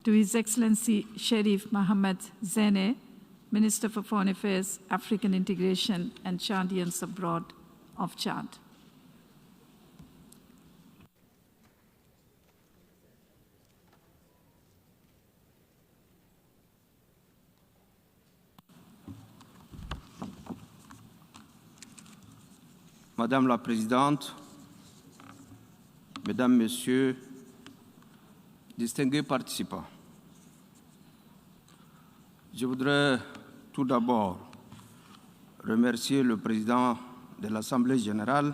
to His Excellency Sharif Mohammed Zene, Minister for Foreign Affairs, African Integration and Chadians Abroad of Chad. Madame la Présidente, Mesdames, Messieurs, distingués participants, je voudrais tout d'abord remercier le Président de l'Assemblée générale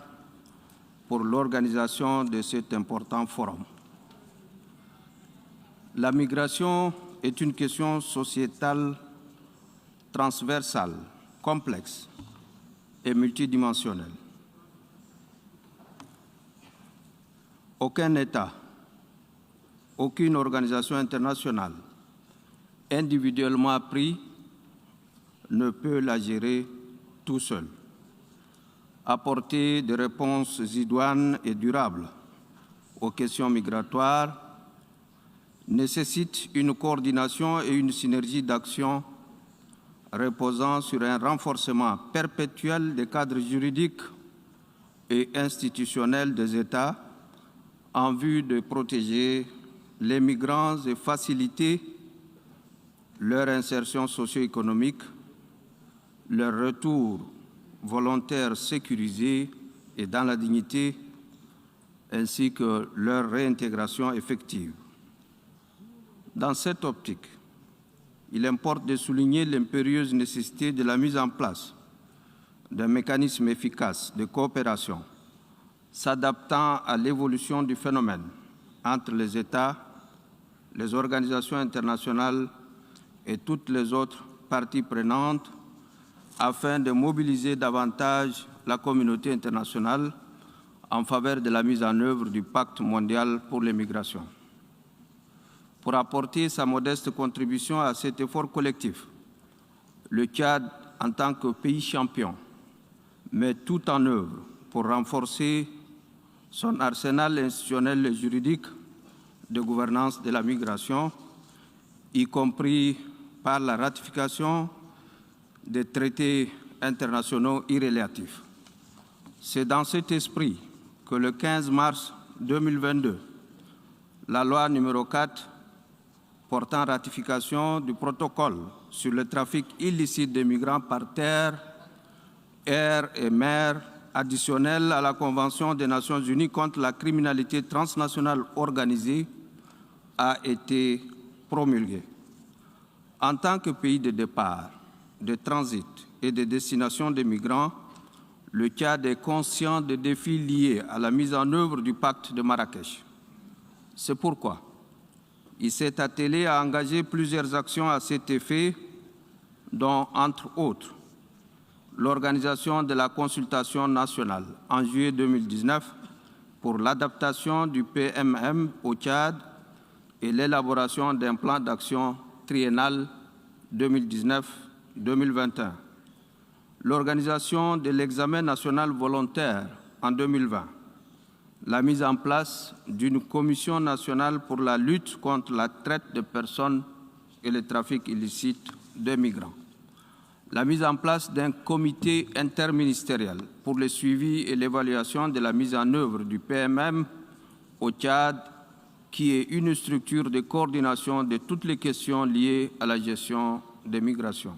pour l'organisation de cet important forum. La migration est une question sociétale transversale, complexe et multidimensionnelle. Aucun État, aucune organisation internationale, individuellement pris, ne peut la gérer tout seul. Apporter des réponses idoines et durables aux questions migratoires nécessite une coordination et une synergie d'action reposant sur un renforcement perpétuel des cadres juridiques et institutionnels des États en vue de protéger les migrants et faciliter leur insertion socio-économique, leur retour volontaire sécurisé et dans la dignité, ainsi que leur réintégration effective. Dans cette optique, il importe de souligner l'impérieuse nécessité de la mise en place d'un mécanisme efficace de coopération s'adaptant à l'évolution du phénomène entre les États, les organisations internationales et toutes les autres parties prenantes afin de mobiliser davantage la communauté internationale en faveur de la mise en œuvre du Pacte mondial pour les migrations. Pour apporter sa modeste contribution à cet effort collectif, le Tchad, en tant que pays champion, met tout en œuvre pour renforcer son arsenal institutionnel et juridique de gouvernance de la migration, y compris par la ratification des traités internationaux irrélatifs. C'est dans cet esprit que le 15 mars 2022, la loi numéro 4 portant ratification du protocole sur le trafic illicite des migrants par terre, air et mer, additionnel à la Convention des Nations Unies contre la criminalité transnationale organisée, a été promulguée. En tant que pays de départ, de transit et de destination des migrants, le Tchad est conscient des défis liés à la mise en œuvre du pacte de Marrakech. C'est pourquoi il s'est attelé à engager plusieurs actions à cet effet, dont, entre autres, l'organisation de la consultation nationale en juillet 2019 pour l'adaptation du PMM au Tchad et l'élaboration d'un plan d'action triennal 2019-2021. L'organisation de l'examen national volontaire en 2020. La mise en place d'une commission nationale pour la lutte contre la traite de personnes et le trafic illicite de migrants. La mise en place d'un comité interministériel pour le suivi et l'évaluation de la mise en œuvre du PMM au Tchad, qui est une structure de coordination de toutes les questions liées à la gestion des migrations.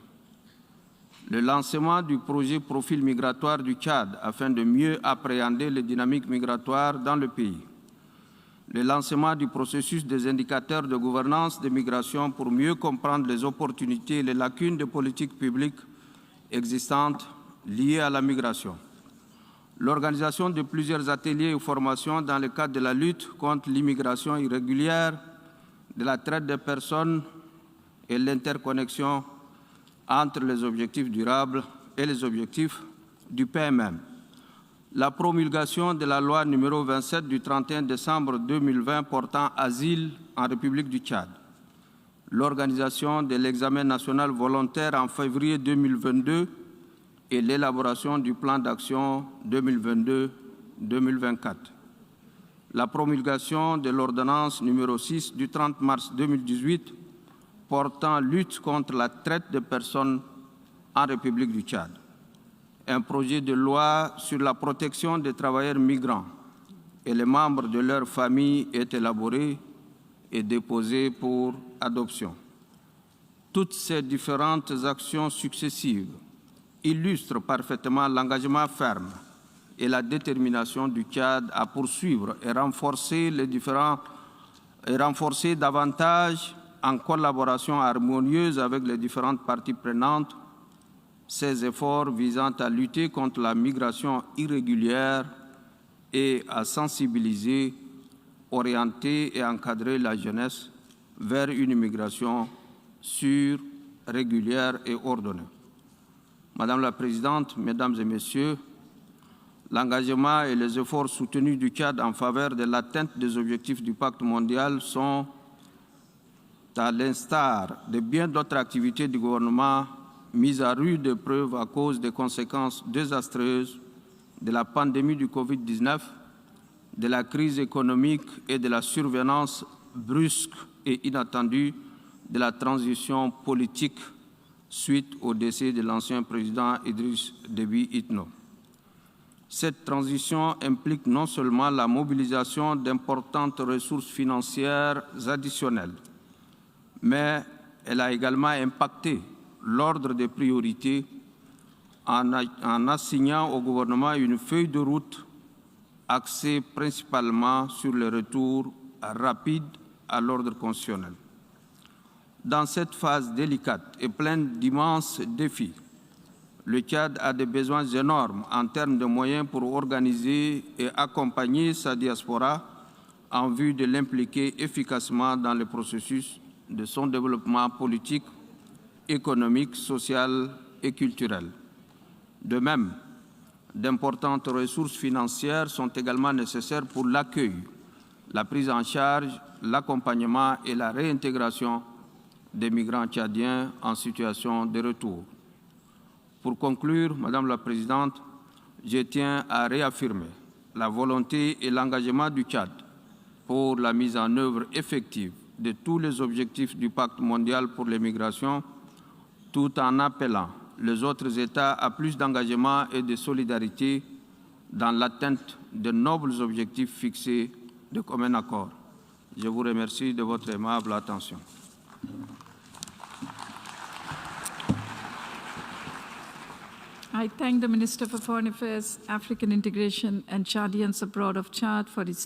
Le lancement du projet Profil migratoire du Tchad afin de mieux appréhender les dynamiques migratoires dans le pays. Le lancement du processus des indicateurs de gouvernance des migrations pour mieux comprendre les opportunités et les lacunes des politiques publiques existantes liées à la migration. L'organisation de plusieurs ateliers et formations dans le cadre de la lutte contre l'immigration irrégulière, de la traite des personnes et l'interconnexion entre les objectifs durables et les objectifs du PMM. La promulgation de la loi numéro 27 du 31 décembre 2020 portant asile en République du Tchad. L'organisation de l'examen national volontaire en février 2022 et l'élaboration du plan d'action 2022-2024. la promulgation de l'ordonnance numéro 6 du 30 mars 2018 portant lutte contre la traite de personnes en République du Tchad. Un projet de loi sur la protection des travailleurs migrants et les membres de leur famille est élaboré et déposé pour adoption. Toutes ces différentes actions successives illustrent parfaitement l'engagement ferme et la détermination du Tchad à poursuivre et renforcer davantage, en collaboration harmonieuse avec les différentes parties prenantes, ces efforts visant à lutter contre la migration irrégulière et à sensibiliser, orienter et encadrer la jeunesse vers une immigration sûre, régulière et ordonnée. Madame la Présidente, Mesdames et Messieurs, l'engagement et les efforts soutenus du Tchad en faveur de l'atteinte des objectifs du Pacte mondial sont, à l'instar de bien d'autres activités du gouvernement, mises à rude épreuve à cause des conséquences désastreuses de la pandémie du Covid-19, de la crise économique et de la survenance brusque et inattendue de la transition politique suite au décès de l'ancien président Idriss Déby Itno. Cette transition implique non seulement la mobilisation d'importantes ressources financières additionnelles, mais elle a également impacté l'ordre des priorités en assignant au gouvernement une feuille de route axée principalement sur le retour rapide à l'ordre constitutionnel. Dans cette phase délicate et pleine d'immenses défis, le Tchad a des besoins énormes en termes de moyens pour organiser et accompagner sa diaspora en vue de l'impliquer efficacement dans le processus de son développement politique, économique, social et culturel. De même, d'importantes ressources financières sont également nécessaires pour l'accueil, la prise en charge, l'accompagnement et la réintégration des migrants tchadiens en situation de retour. Pour conclure, Madame la Présidente, je tiens à réaffirmer la volonté et l'engagement du Tchad pour la mise en œuvre effective de tous les objectifs du Pacte mondial pour les migrations, tout en appelant les autres États à plus d'engagement et de solidarité dans l'atteinte de nobles objectifs fixés de commun accord. Je vous remercie de votre aimable attention. I thank the Minister for Foreign Affairs, African Integration and Chadians abroad of Chad for his